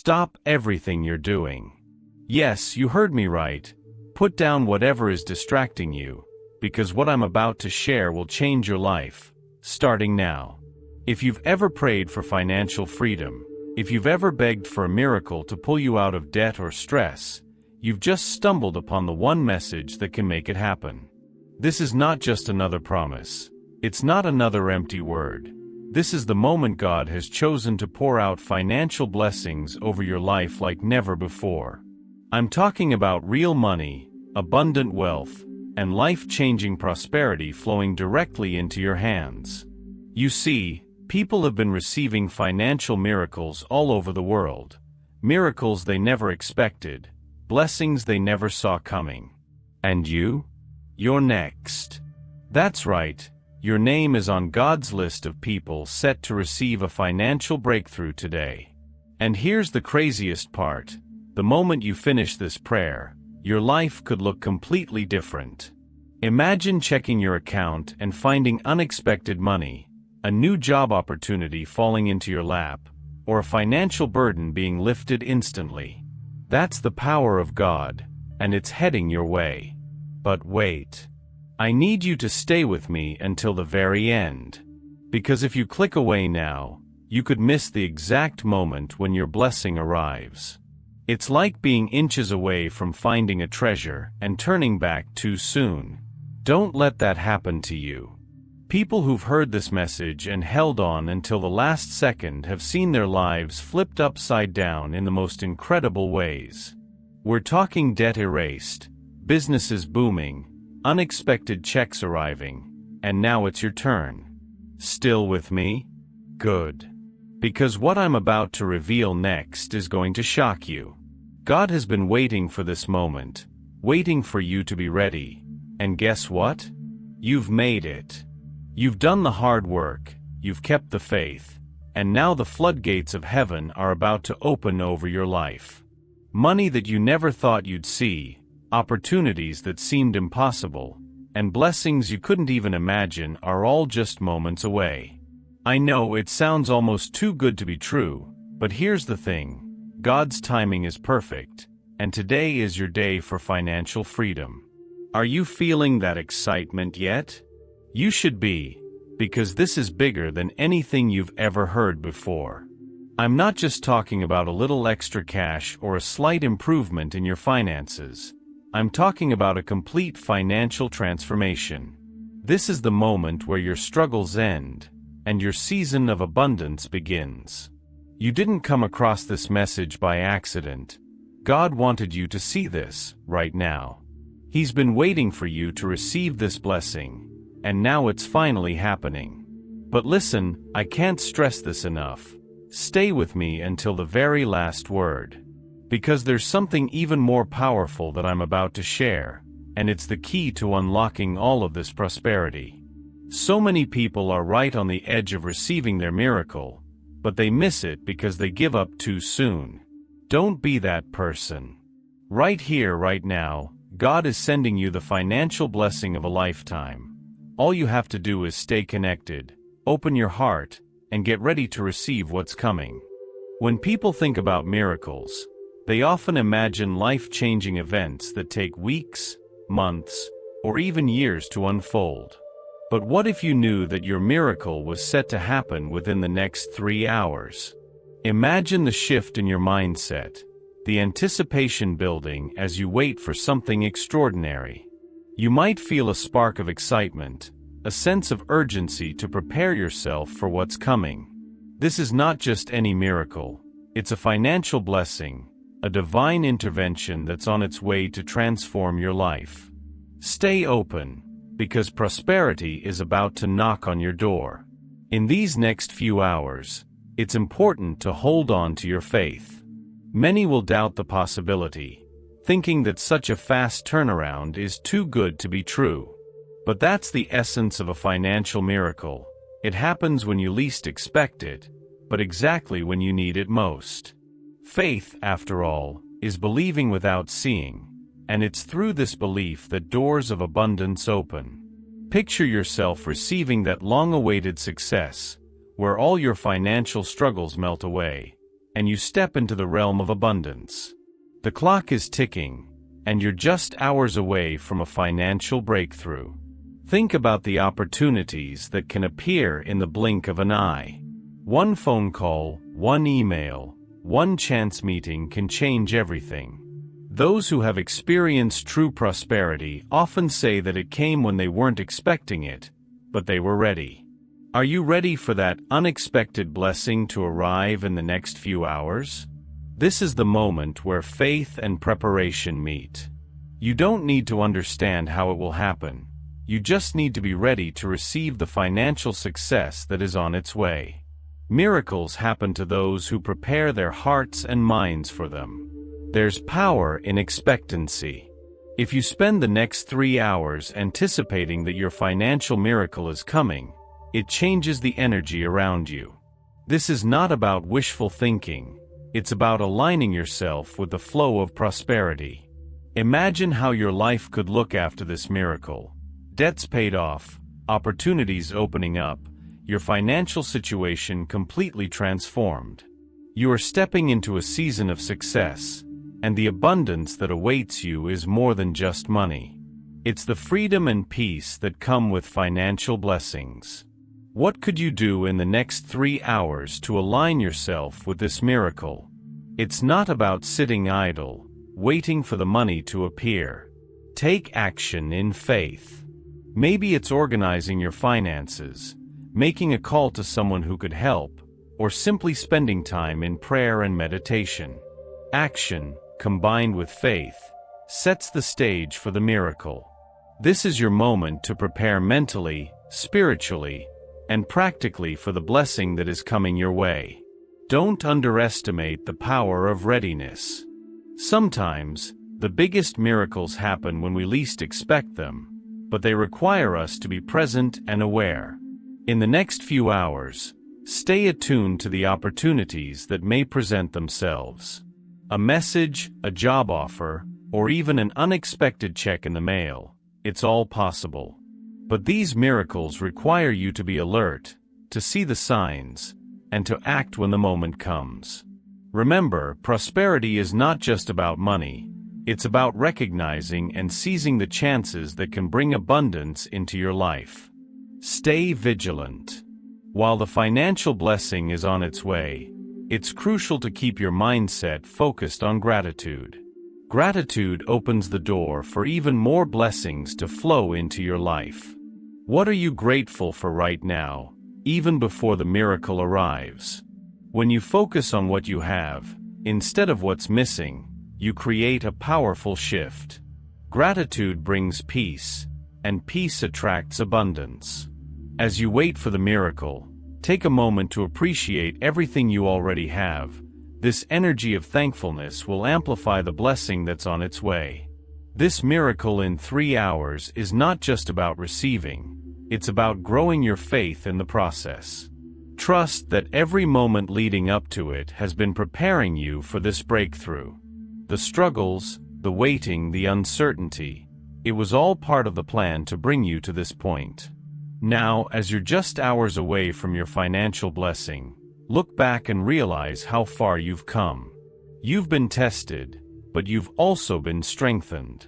Stop everything you're doing. Yes, you heard me right. Put down whatever is distracting you, because what I'm about to share will change your life, starting now. If you've ever prayed for financial freedom, if you've ever begged for a miracle to pull you out of debt or stress, you've just stumbled upon the one message that can make it happen. This is not just another promise. It's not another empty word. This is the moment God has chosen to pour out financial blessings over your life like never before. I'm talking about real money, abundant wealth, and life-changing prosperity flowing directly into your hands. You see, people have been receiving financial miracles all over the world. Miracles they never expected, blessings they never saw coming. And you? You're next. That's right, your name is on God's list of people set to receive a financial breakthrough today. And here's the craziest part. The moment you finish this prayer, your life could look completely different. Imagine checking your account and finding unexpected money, a new job opportunity falling into your lap, or a financial burden being lifted instantly. That's the power of God, and it's heading your way. But wait. I need you to stay with me until the very end. Because if you click away now, you could miss the exact moment when your blessing arrives. It's like being inches away from finding a treasure and turning back too soon. Don't let that happen to you. People who've heard this message and held on until the last second have seen their lives flipped upside down in the most incredible ways. We're talking debt erased, businesses booming, unexpected checks arriving, and now it's your turn. Still with me? Good. Because what I'm about to reveal next is going to shock you. God has been waiting for this moment, waiting for you to be ready. And guess what? You've made it. You've done the hard work, you've kept the faith, and now the floodgates of heaven are about to open over your life. Money that you never thought you'd see, opportunities that seemed impossible, and blessings you couldn't even imagine are all just moments away. I know it sounds almost too good to be true, but here's the thing. God's timing is perfect, and today is your day for financial freedom. Are you feeling that excitement yet? You should be, because this is bigger than anything you've ever heard before. I'm not just talking about a little extra cash or a slight improvement in your finances. I'm talking about a complete financial transformation. This is the moment where your struggles end, and your season of abundance begins. You didn't come across this message by accident. God wanted you to see this, right now. He's been waiting for you to receive this blessing, and now it's finally happening. But listen, I can't stress this enough. Stay with me until the very last word. Because there's something even more powerful that I'm about to share, and it's the key to unlocking all of this prosperity. So many people are right on the edge of receiving their miracle, but they miss it because they give up too soon. Don't be that person. Right here, right now, God is sending you the financial blessing of a lifetime. All you have to do is stay connected, open your heart, and get ready to receive what's coming. When people think about miracles, they often imagine life-changing events that take weeks, months, or even years to unfold. But what if you knew that your miracle was set to happen within the next 3 hours? Imagine the shift in your mindset, the anticipation building as you wait for something extraordinary. You might feel a spark of excitement, a sense of urgency to prepare yourself for what's coming. This is not just any miracle, it's a financial blessing, a divine intervention that's on its way to transform your life. Stay open, because prosperity is about to knock on your door. In these next few hours, it's important to hold on to your faith. Many will doubt the possibility, thinking that such a fast turnaround is too good to be true. But that's the essence of a financial miracle. It happens when you least expect it, but exactly when you need it most. Faith, after all, is believing without seeing, and it's through this belief that doors of abundance open. Picture yourself receiving that long-awaited success, where all your financial struggles melt away, and you step into the realm of abundance. The clock is ticking, and you're just hours away from a financial breakthrough. Think about the opportunities that can appear in the blink of an eye. One phone call, one email, one chance meeting can change everything. Those who have experienced true prosperity often say that it came when they weren't expecting it, but they were ready. Are you ready for that unexpected blessing to arrive in the next few hours? This is the moment where faith and preparation meet. You don't need to understand how it will happen. You just need to be ready to receive the financial success that is on its way. Miracles happen to those who prepare their hearts and minds for them. There's power in expectancy. If you spend the next 3 hours anticipating that your financial miracle is coming, it changes the energy around you. This is not about wishful thinking. It's about aligning yourself with the flow of prosperity. Imagine how your life could look after this miracle. Debts paid off, opportunities opening up, your financial situation completely transformed. You are stepping into a season of success, and the abundance that awaits you is more than just money. It's the freedom and peace that come with financial blessings. What could you do in the next 3 hours to align yourself with this miracle? It's not about sitting idle, waiting for the money to appear. Take action in faith. Maybe it's organizing your finances, making a call to someone who could help, or simply spending time in prayer and meditation. Action, combined with faith, sets the stage for the miracle. This is your moment to prepare mentally, spiritually, and practically for the blessing that is coming your way. Don't underestimate the power of readiness. Sometimes, the biggest miracles happen when we least expect them, but they require us to be present and aware. In the next few hours, stay attuned to the opportunities that may present themselves. A message, a job offer, or even an unexpected check in the mail. It's all possible. But these miracles require you to be alert, to see the signs, and to act when the moment comes. Remember, prosperity is not just about money. It's about recognizing and seizing the chances that can bring abundance into your life. Stay vigilant. While the financial blessing is on its way, it's crucial to keep your mindset focused on gratitude. Gratitude opens the door for even more blessings to flow into your life. What are you grateful for right now, even before the miracle arrives? When you focus on what you have, instead of what's missing, you create a powerful shift. Gratitude brings peace, and peace attracts abundance. As you wait for the miracle, take a moment to appreciate everything you already have. This energy of thankfulness will amplify the blessing that's on its way. This miracle in 3 hours is not just about receiving. It's about growing your faith in the process. Trust that every moment leading up to it has been preparing you for this breakthrough. The struggles, the waiting, the uncertainty, it was all part of the plan to bring you to this point. Now, as you're just hours away from your financial blessing, look back and realize how far you've come. You've been tested, but you've also been strengthened.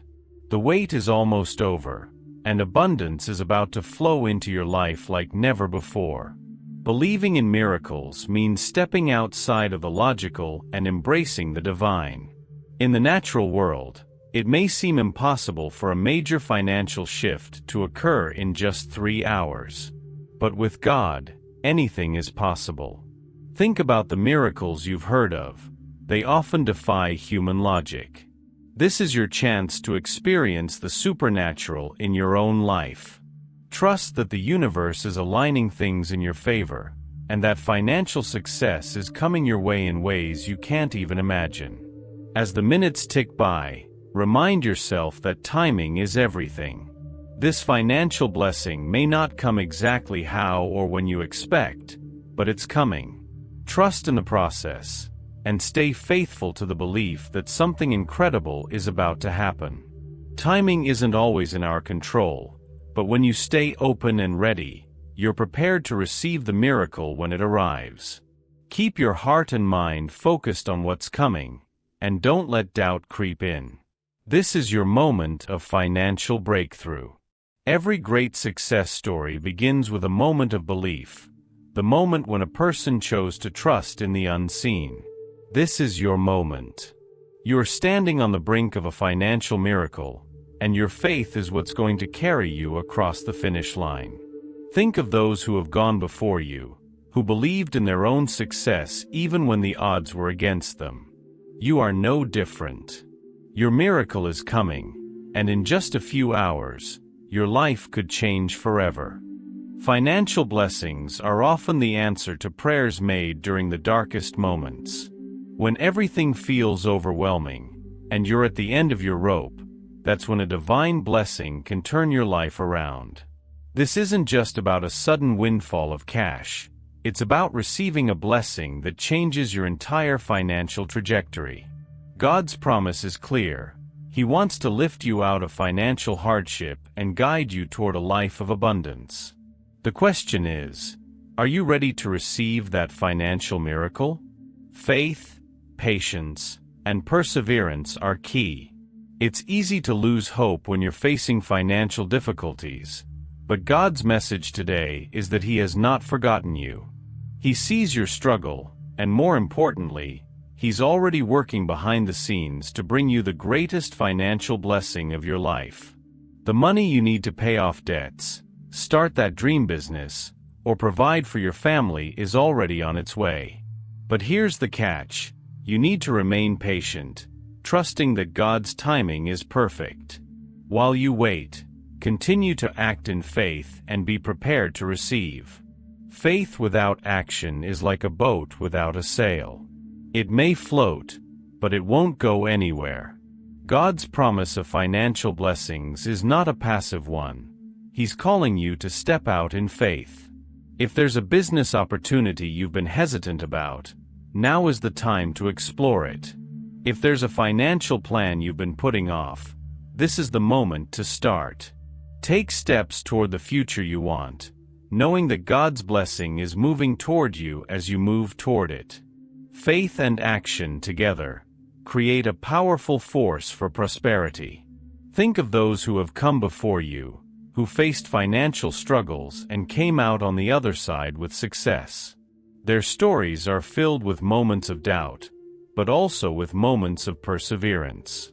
The wait is almost over, and abundance is about to flow into your life like never before. Believing in miracles means stepping outside of the logical and embracing the divine. In the natural world, it may seem impossible for a major financial shift to occur in just 3 hours. But with God, anything is possible. Think about the miracles you've heard of. They often defy human logic. This is your chance to experience the supernatural in your own life. Trust that the universe is aligning things in your favor, and that financial success is coming your way in ways you can't even imagine. As the minutes tick by, remind yourself that timing is everything. This financial blessing may not come exactly how or when you expect, but it's coming. Trust in the process, and stay faithful to the belief that something incredible is about to happen. Timing isn't always in our control, but when you stay open and ready, you're prepared to receive the miracle when it arrives. Keep your heart and mind focused on what's coming, and don't let doubt creep in. This is your moment of financial breakthrough. Every great success story begins with a moment of belief, the moment when a person chose to trust in the unseen. This is your moment. You're standing on the brink of a financial miracle, and your faith is what's going to carry you across the finish line. Think of those who have gone before you, who believed in their own success even when the odds were against them. You are no different. Your miracle is coming, and in just a few hours, your life could change forever. Financial blessings are often the answer to prayers made during the darkest moments. When everything feels overwhelming, and you're at the end of your rope, that's when a divine blessing can turn your life around. This isn't just about a sudden windfall of cash. It's about receiving a blessing that changes your entire financial trajectory. God's promise is clear. He wants to lift you out of financial hardship and guide you toward a life of abundance. The question is, are you ready to receive that financial miracle? Faith, patience, and perseverance are key. It's easy to lose hope when you're facing financial difficulties, but God's message today is that He has not forgotten you. He sees your struggle, and more importantly, He's already working behind the scenes to bring you the greatest financial blessing of your life. The money you need to pay off debts, start that dream business, or provide for your family is already on its way. But here's the catch: you need to remain patient, trusting that God's timing is perfect. While you wait, continue to act in faith and be prepared to receive. Faith without action is like a boat without a sail. It may float, but it won't go anywhere. God's promise of financial blessings is not a passive one. He's calling you to step out in faith. If there's a business opportunity you've been hesitant about, now is the time to explore it. If there's a financial plan you've been putting off, this is the moment to start. Take steps toward the future you want, knowing that God's blessing is moving toward you as you move toward it. Faith and action together create a powerful force for prosperity. Think of those who have come before you, who faced financial struggles and came out on the other side with success. Their stories are filled with moments of doubt, but also with moments of perseverance.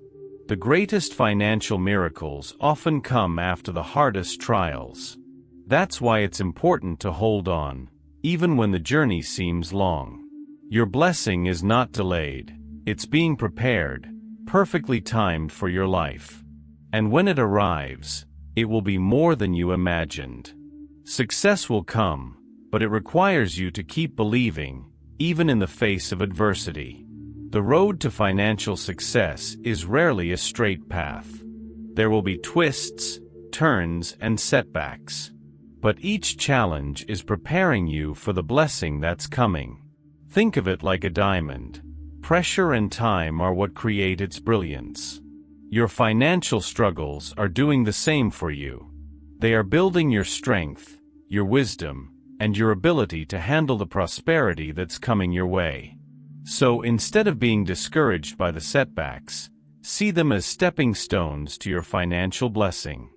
The greatest financial miracles often come after the hardest trials. That's why it's important to hold on, even when the journey seems long. Your blessing is not delayed, it's being prepared, perfectly timed for your life. And when it arrives, it will be more than you imagined. Success will come, but it requires you to keep believing, even in the face of adversity. The road to financial success is rarely a straight path. There will be twists, turns, and setbacks. But each challenge is preparing you for the blessing that's coming. Think of it like a diamond. Pressure and time are what create its brilliance. Your financial struggles are doing the same for you. They are building your strength, your wisdom, and your ability to handle the prosperity that's coming your way. So instead of being discouraged by the setbacks, see them as stepping stones to your financial blessing.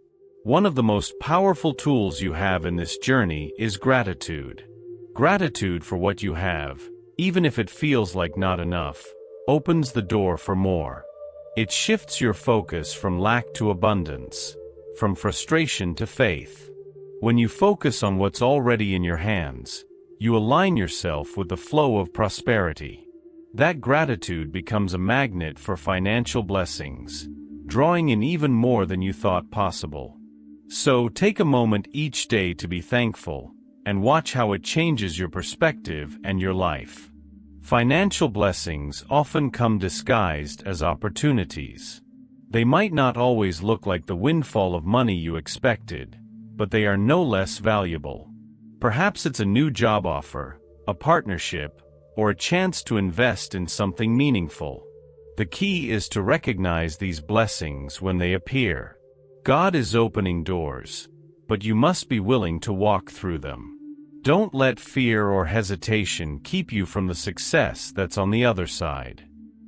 One of the most powerful tools you have in this journey is gratitude. Gratitude for what you have, even if it feels like not enough, opens the door for more. It shifts your focus from lack to abundance, from frustration to faith. When you focus on what's already in your hands, you align yourself with the flow of prosperity. That gratitude becomes a magnet for financial blessings, drawing in even more than you thought possible. So take a moment each day to be thankful, and watch how it changes your perspective and your life. Financial blessings often come disguised as opportunities. They might not always look like the windfall of money you expected, but they are no less valuable. Perhaps it's a new job offer, a partnership, or a chance to invest in something meaningful. The key is to recognize these blessings when they appear. God is opening doors, but you must be willing to walk through them. Don't let fear or hesitation keep you from the success that's on the other side.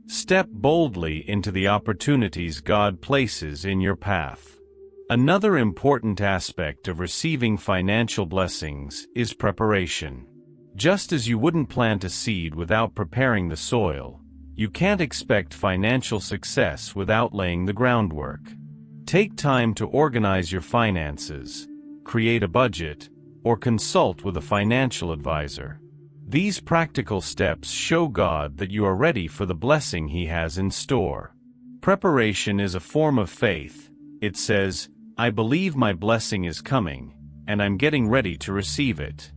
Step boldly into the opportunities God places in your path. Another important aspect of receiving financial blessings is preparation. Just as you wouldn't plant a seed without preparing the soil, you can't expect financial success without laying the groundwork. Take time to organize your finances, create a budget, or consult with a financial advisor. These practical steps show God that you are ready for the blessing He has in store. Preparation is a form of faith. It says, "I believe my blessing is coming, and I'm getting ready to receive it."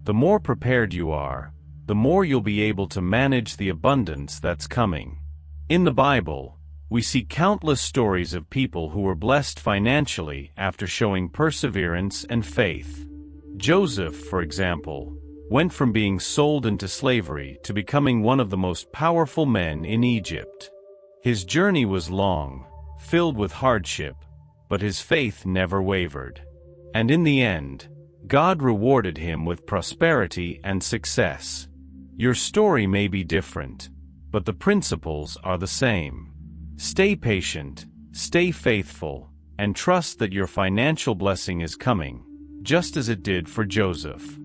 The more prepared you are, the more you'll be able to manage the abundance that's coming. In the Bible, we see countless stories of people who were blessed financially after showing perseverance and faith. Joseph, for example, went from being sold into slavery to becoming one of the most powerful men in Egypt. His journey was long, filled with hardship, but his faith never wavered. And in the end, God rewarded him with prosperity and success. Your story may be different, but the principles are the same. Stay patient, stay faithful, and trust that your financial blessing is coming, just as it did for Joseph.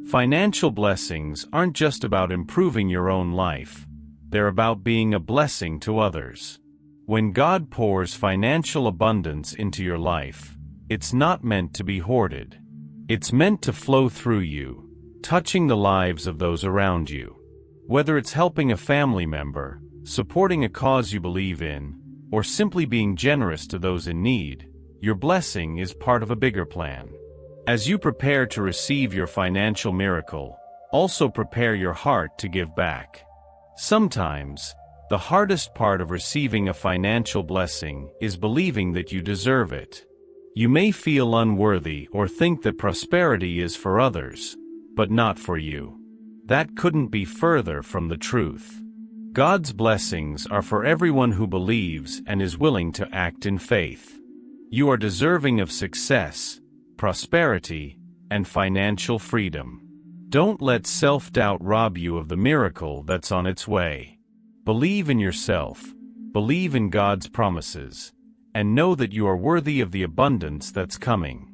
Financial blessings aren't just about improving your own life, they're about being a blessing to others. When God pours financial abundance into your life, it's not meant to be hoarded. It's meant to flow through you, touching the lives of those around you. Whether it's helping a family member, supporting a cause you believe in, or simply being generous to those in need, your blessing is part of a bigger plan. As you prepare to receive your financial miracle, also prepare your heart to give back. Sometimes, the hardest part of receiving a financial blessing is believing that you deserve it. You may feel unworthy or think that prosperity is for others, but not for you. That couldn't be further from the truth. God's blessings are for everyone who believes and is willing to act in faith. You are deserving of success, prosperity, and financial freedom. Don't let self-doubt rob you of the miracle that's on its way. Believe in yourself, believe in God's promises, and know that you are worthy of the abundance that's coming.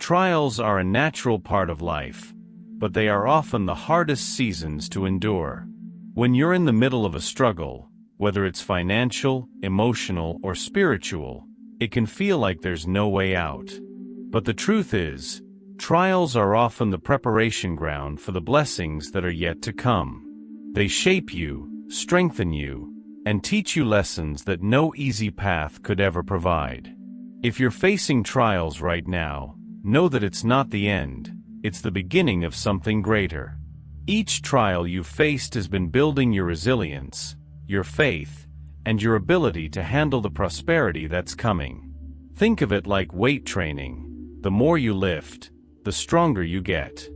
Trials are a natural part of life, but they are often the hardest seasons to endure. When you're in the middle of a struggle, whether it's financial, emotional, or spiritual, it can feel like there's no way out. But the truth is, trials are often the preparation ground for the blessings that are yet to come. They shape you, strengthen you, and teach you lessons that no easy path could ever provide. If you're facing trials right now, know that it's not the end, it's the beginning of something greater. Each trial you've faced has been building your resilience, your faith, and your ability to handle the prosperity that's coming. Think of it like weight training. The more you lift, the stronger you get.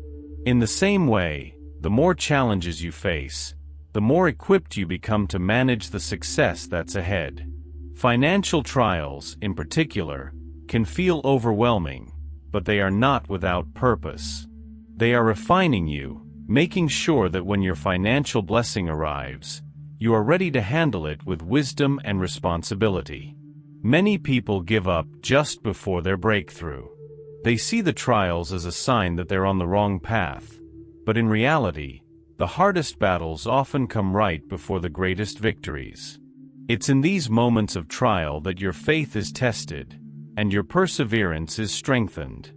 In the same way, the more challenges you face, the more equipped you become to manage the success that's ahead. Financial trials, in particular, can feel overwhelming, but they are not without purpose. They are refining you, making sure that when your financial blessing arrives, you are ready to handle it with wisdom and responsibility. Many people give up just before their breakthrough. They see the trials as a sign that they're on the wrong path, but in reality, the hardest battles often come right before the greatest victories. It's in these moments of trial that your faith is tested, and your perseverance is strengthened.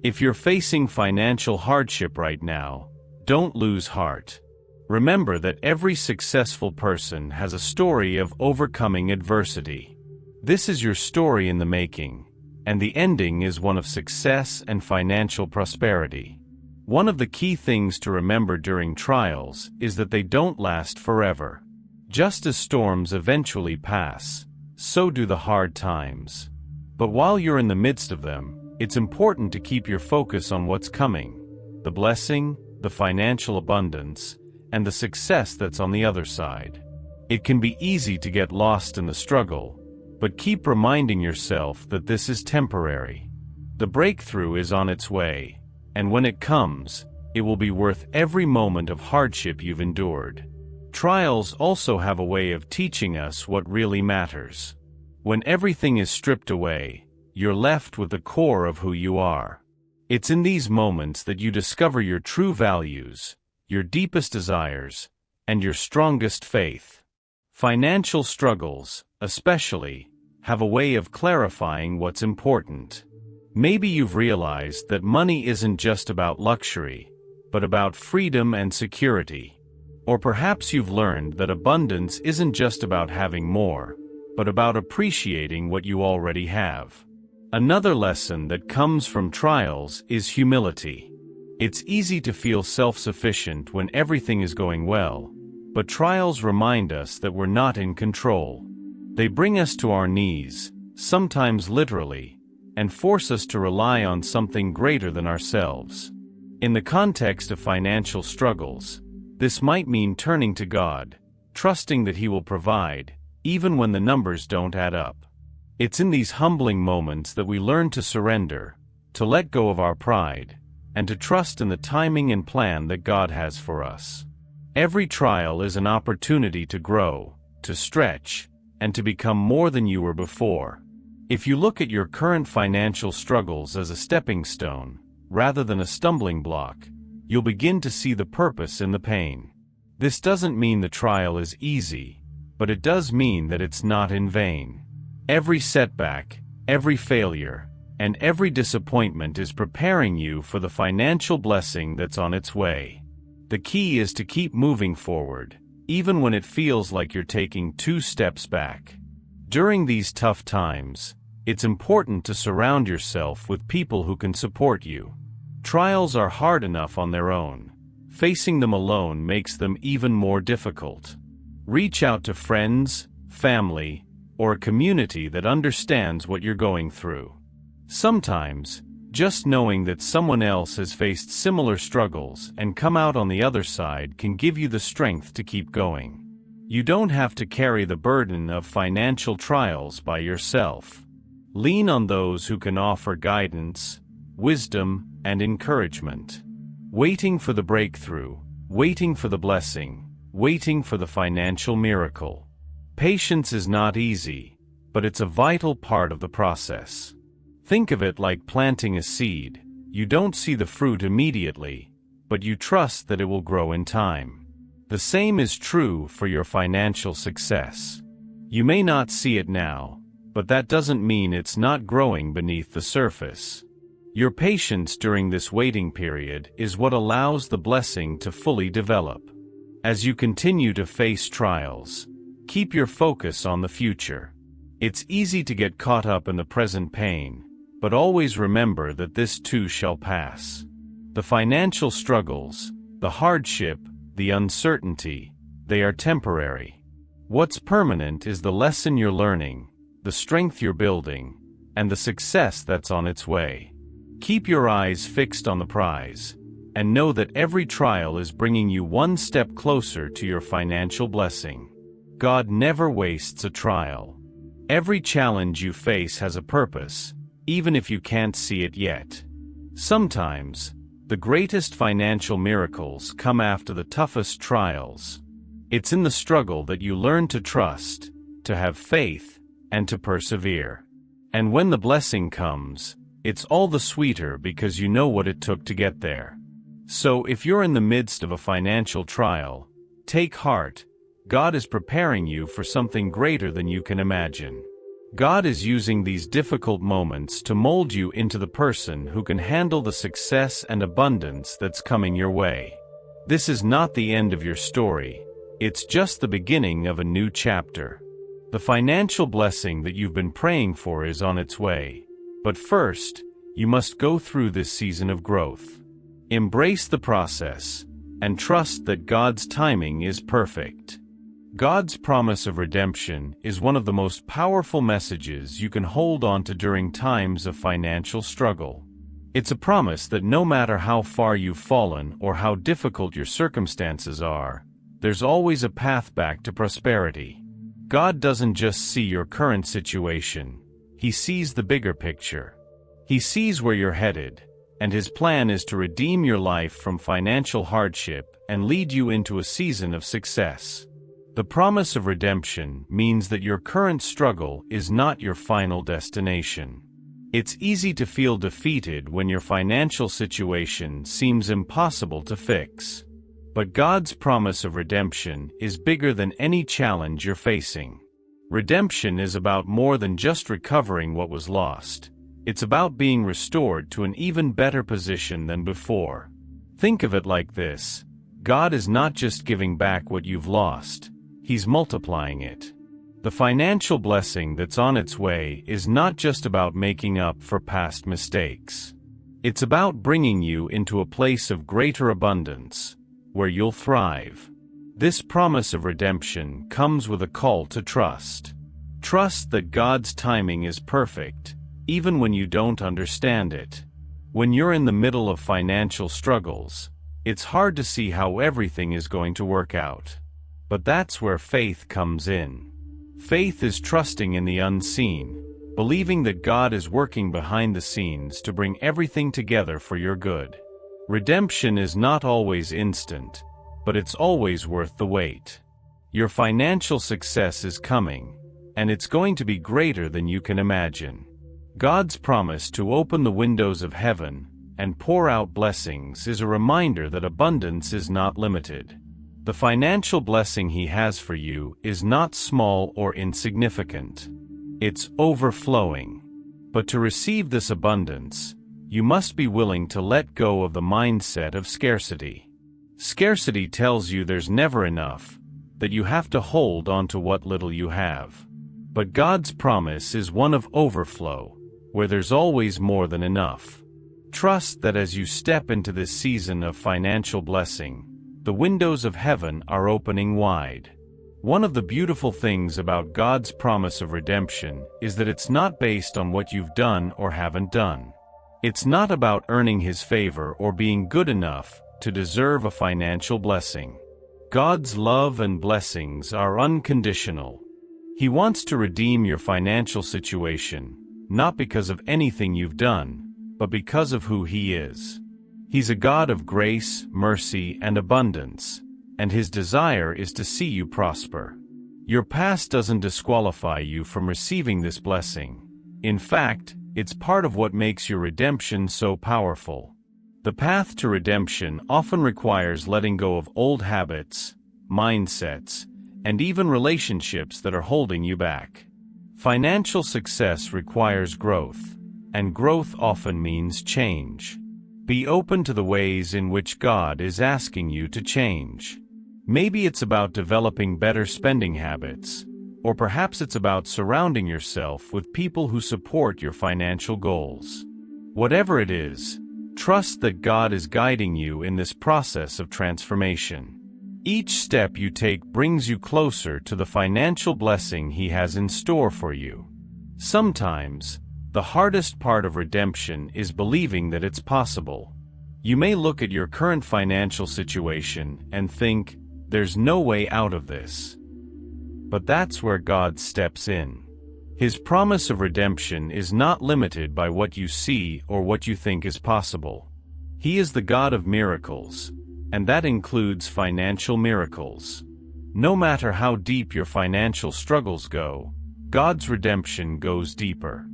If you're facing financial hardship right now, don't lose heart. Remember that every successful person has a story of overcoming adversity. This is your story in the making, and the ending is one of success and financial prosperity. One of the key things to remember during trials is that they don't last forever. Just as storms eventually pass, so do the hard times. But while you're in the midst of them, it's important to keep your focus on what's coming, the blessing, the financial abundance, and the success that's on the other side. It can be easy to get lost in the struggle, but keep reminding yourself that this is temporary. The breakthrough is on its way, and when it comes, It will be worth every moment of hardship you've endured. Trials also have a way of teaching us what really matters. When everything is stripped away, you're left with the core of who you are. It's in these moments that you discover your true values, your deepest desires, and your strongest faith. Financial struggles, especially, have a way of clarifying what's important. Maybe you've realized that money isn't just about luxury, but about freedom and security. Or perhaps you've learned that abundance isn't just about having more, but about appreciating what you already have. Another lesson that comes from trials is humility. It's easy to feel self-sufficient when everything is going well, but trials remind us that we're not in control. They bring us to our knees, sometimes literally, and force us to rely on something greater than ourselves. In the context of financial struggles, this might mean turning to God, trusting that He will provide, even when the numbers don't add up. It's in these humbling moments that we learn to surrender, to let go of our pride, and to trust in the timing and plan that God has for us. Every trial is an opportunity to grow, to stretch, and to become more than you were before. If you look at your current financial struggles as a stepping stone, rather than a stumbling block, you'll begin to see the purpose in the pain. This doesn't mean the trial is easy, but it does mean that it's not in vain. Every setback, every failure, and every disappointment is preparing you for the financial blessing that's on its way. The key is to keep moving forward, even when it feels like you're taking 2 steps back. During these tough times, it's important to surround yourself with people who can support you. Trials are hard enough on their own. Facing them alone makes them even more difficult. Reach out to friends, family, or a community that understands what you're going through. Sometimes, just knowing that someone else has faced similar struggles and come out on the other side can give you the strength to keep going. You don't have to carry the burden of financial trials by yourself. Lean on those who can offer guidance, wisdom, and encouragement. Waiting for the breakthrough, waiting for the blessing, waiting for the financial miracle. Patience is not easy, but it's a vital part of the process. Think of it like planting a seed. You don't see the fruit immediately, but you trust that it will grow in time. The same is true for your financial success. You may not see it now, but that doesn't mean it's not growing beneath the surface. Your patience during this waiting period is what allows the blessing to fully develop. As you continue to face trials, keep your focus on the future. It's easy to get caught up in the present pain, but always remember that this too shall pass. The financial struggles, the hardship, the uncertainty, they are temporary. What's permanent is the lesson you're learning, the strength you're building, and the success that's on its way. Keep your eyes fixed on the prize, and know that every trial is bringing you one step closer to your financial blessing. God never wastes a trial. Every challenge you face has a purpose, even if you can't see it yet. Sometimes, the greatest financial miracles come after the toughest trials. It's in the struggle that you learn to trust, to have faith, and to persevere. And when the blessing comes, it's all the sweeter because you know what it took to get there. So if you're in the midst of a financial trial, take heart. God is preparing you for something greater than you can imagine. God is using these difficult moments to mold you into the person who can handle the success and abundance that's coming your way. This is not the end of your story. It's just the beginning of a new chapter. The financial blessing that you've been praying for is on its way. But first, you must go through this season of growth. Embrace the process, and trust that God's timing is perfect. God's promise of redemption is one of the most powerful messages you can hold on to during times of financial struggle. It's a promise that no matter how far you've fallen or how difficult your circumstances are, there's always a path back to prosperity. God doesn't just see your current situation, He sees the bigger picture. He sees where you're headed, and His plan is to redeem your life from financial hardship and lead you into a season of success. The promise of redemption means that your current struggle is not your final destination. It's easy to feel defeated when your financial situation seems impossible to fix. But God's promise of redemption is bigger than any challenge you're facing. Redemption is about more than just recovering what was lost. It's about being restored to an even better position than before. Think of it like this: God is not just giving back what you've lost, He's multiplying it. The financial blessing that's on its way is not just about making up for past mistakes. It's about bringing you into a place of greater abundance, where you'll thrive. This promise of redemption comes with a call to trust. Trust that God's timing is perfect, even when you don't understand it. When you're in the middle of financial struggles, it's hard to see how everything is going to work out. But that's where faith comes in. Faith is trusting in the unseen, believing that God is working behind the scenes to bring everything together for your good. Redemption is not always instant, but it's always worth the wait. Your financial success is coming, and it's going to be greater than you can imagine. God's promise to open the windows of heaven and pour out blessings is a reminder that abundance is not limited. The financial blessing He has for you is not small or insignificant. It's overflowing. But to receive this abundance, you must be willing to let go of the mindset of scarcity. Scarcity tells you there's never enough, that you have to hold on to what little you have. But God's promise is one of overflow, where there's always more than enough. Trust that as you step into this season of financial blessing, the windows of heaven are opening wide. One of the beautiful things about God's promise of redemption is that it's not based on what you've done or haven't done. It's not about earning His favor or being good enough to deserve a financial blessing. God's love and blessings are unconditional. He wants to redeem your financial situation, not because of anything you've done, but because of who He is. He's a God of grace, mercy, and abundance, and His desire is to see you prosper. Your past doesn't disqualify you from receiving this blessing. In fact, it's part of what makes your redemption so powerful. The path to redemption often requires letting go of old habits, mindsets, and even relationships that are holding you back. Financial success requires growth, and growth often means change. Be open to the ways in which God is asking you to change. Maybe it's about developing better spending habits, or perhaps it's about surrounding yourself with people who support your financial goals. Whatever it is, trust that God is guiding you in this process of transformation. Each step you take brings you closer to the financial blessing He has in store for you. Sometimes, the hardest part of redemption is believing that it's possible. You may look at your current financial situation and think, there's no way out of this. But that's where God steps in. His promise of redemption is not limited by what you see or what you think is possible. He is the God of miracles, and that includes financial miracles. No matter how deep your financial struggles go, God's redemption goes deeper.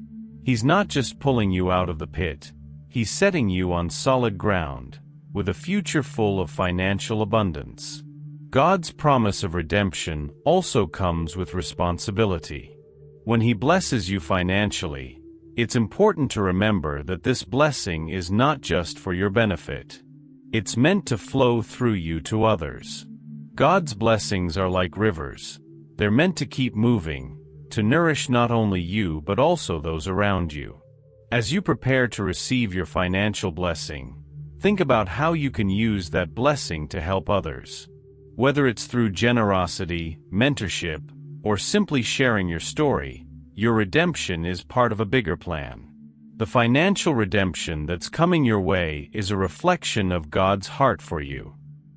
He's not just pulling you out of the pit, He's setting you on solid ground, with a future full of financial abundance. God's promise of redemption also comes with responsibility. When He blesses you financially, it's important to remember that this blessing is not just for your benefit. It's meant to flow through you to others. God's blessings are like rivers. They're meant to keep moving, to nourish not only you but also those around you. As you prepare to receive your financial blessing, think about how you can use that blessing to help others. Whether it's through generosity, mentorship, or simply sharing your story, your redemption is part of a bigger plan. The financial redemption that's coming your way is a reflection of God's heart for you.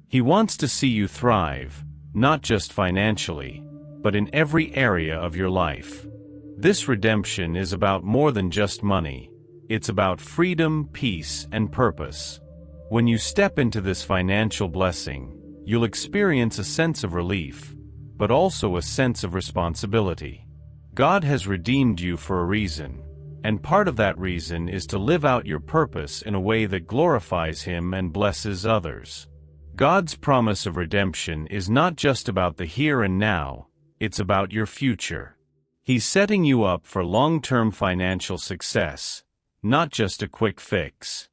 He wants to see you thrive, not just financially, but in every area of your life. This redemption is about more than just money. It's about freedom, peace, and purpose. When you step into this financial blessing, you'll experience a sense of relief, but also a sense of responsibility. God has redeemed you for a reason, and part of that reason is to live out your purpose in a way that glorifies Him and blesses others. God's promise of redemption is not just about the here and now, it's about your future. He's setting you up for long-term financial success, not just a quick fix.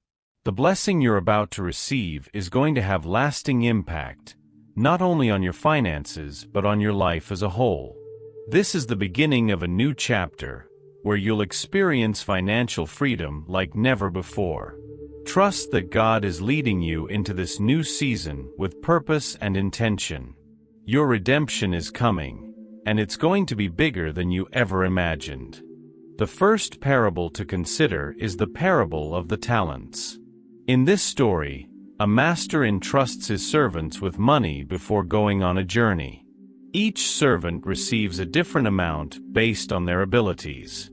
The blessing you're about to receive is going to have lasting impact, not only on your finances but on your life as a whole. This is the beginning of a new chapter, where you'll experience financial freedom like never before. Trust that God is leading you into this new season with purpose and intention. Your redemption is coming, and it's going to be bigger than you ever imagined. The first parable to consider is the parable of the talents. In this story, a master entrusts his servants with money before going on a journey. Each servant receives a different amount based on their abilities.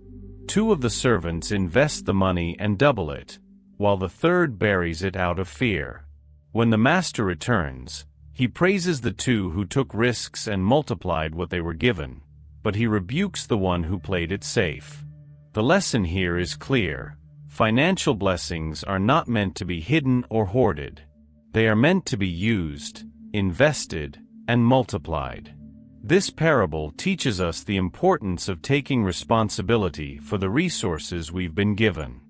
2 of the servants invest the money and double it, while the third buries it out of fear. When the master returns, he praises the 2 who took risks and multiplied what they were given, but he rebukes the one who played it safe. The lesson here is clear. Financial blessings are not meant to be hidden or hoarded. They are meant to be used, invested, and multiplied. This parable teaches us the importance of taking responsibility for the resources we've been given.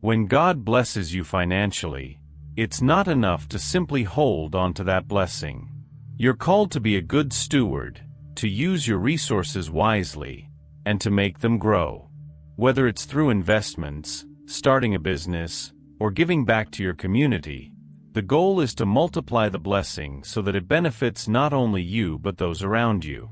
When God blesses you financially, it's not enough to simply hold onto that blessing. You're called to be a good steward, to use your resources wisely, and to make them grow. Whether it's through investments, starting a business, or giving back to your community, the goal is to multiply the blessing so that it benefits not only you but those around you.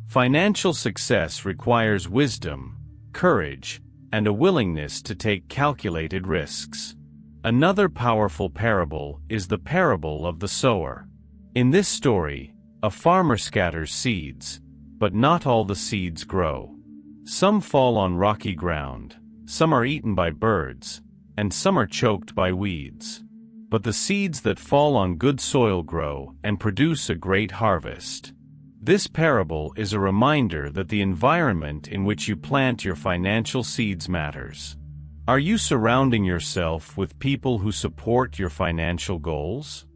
Financial success requires wisdom, courage, and a willingness to take calculated risks. Another powerful parable is the parable of the sower. In this story, a farmer scatters seeds, but not all the seeds grow. Some fall on rocky ground, some are eaten by birds, and some are choked by weeds. But the seeds that fall on good soil grow and produce a great harvest. This parable is a reminder that the environment in which you plant your financial seeds matters. Are you surrounding yourself with people who support your financial goals?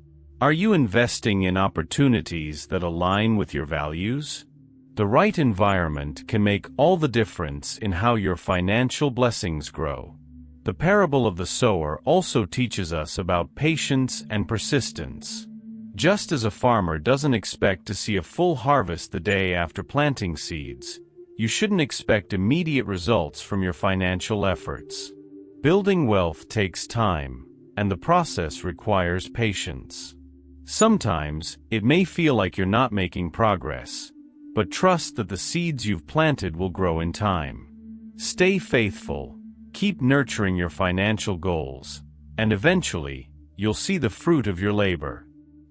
Are you investing in opportunities that align with your values? The right environment can make all the difference in how your financial blessings grow. The parable of the sower also teaches us about patience and persistence. Just as a farmer doesn't expect to see a full harvest the day after planting seeds, you shouldn't expect immediate results from your financial efforts. Building wealth takes time, and the process requires patience. Sometimes, it may feel like you're not making progress, but trust that the seeds you've planted will grow in time. Stay faithful. Keep nurturing your financial goals, and eventually, you'll see the fruit of your labor.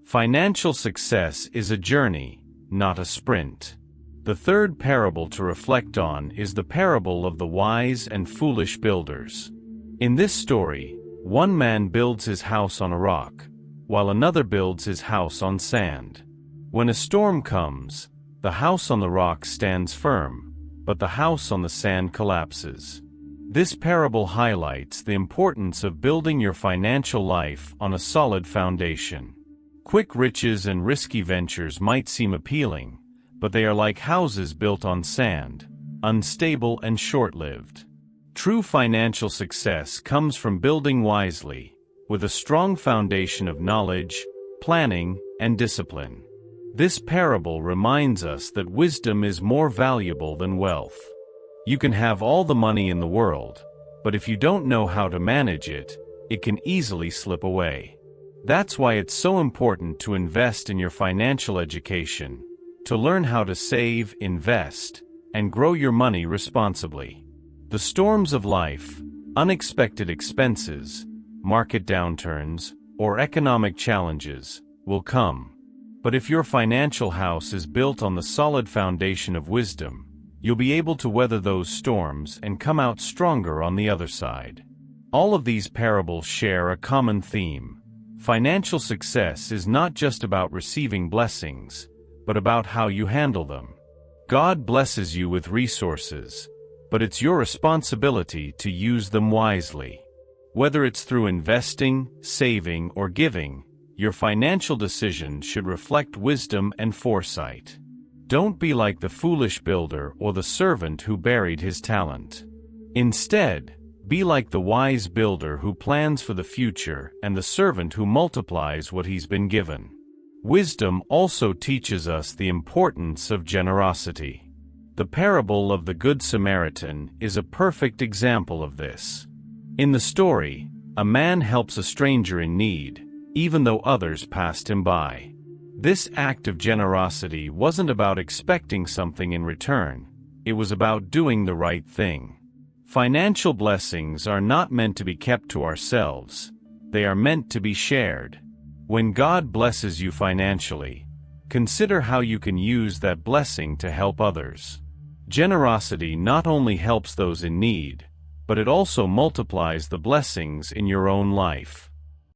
Financial success is a journey, not a sprint. The third parable to reflect on is the parable of the wise and foolish builders. In this story, one man builds his house on a rock, while another builds his house on sand. When a storm comes, the house on the rock stands firm, but the house on the sand collapses. This parable highlights the importance of building your financial life on a solid foundation. Quick riches and risky ventures might seem appealing, but they are like houses built on sand, unstable and short-lived. True financial success comes from building wisely, with a strong foundation of knowledge, planning, and discipline. This parable reminds us that wisdom is more valuable than wealth. You can have all the money in the world, but if you don't know how to manage it, it can easily slip away. That's why it's so important to invest in your financial education, to learn how to save, invest, and grow your money responsibly. The storms of life, unexpected expenses, market downturns, or economic challenges will come. But if your financial house is built on the solid foundation of wisdom, you'll be able to weather those storms and come out stronger on the other side. All of these parables share a common theme. Financial success is not just about receiving blessings, but about how you handle them. God blesses you with resources, but it's your responsibility to use them wisely. Whether it's through investing, saving, or giving, your financial decisions should reflect wisdom and foresight. Don't be like the foolish builder or the servant who buried his talent. Instead, be like the wise builder who plans for the future and the servant who multiplies what he's been given. Wisdom also teaches us the importance of generosity. The parable of the Good Samaritan is a perfect example of this. In the story, a man helps a stranger in need, even though others passed him by. This act of generosity wasn't about expecting something in return, it was about doing the right thing. Financial blessings are not meant to be kept to ourselves, they are meant to be shared. When God blesses you financially, consider how you can use that blessing to help others. Generosity not only helps those in need, but it also multiplies the blessings in your own life.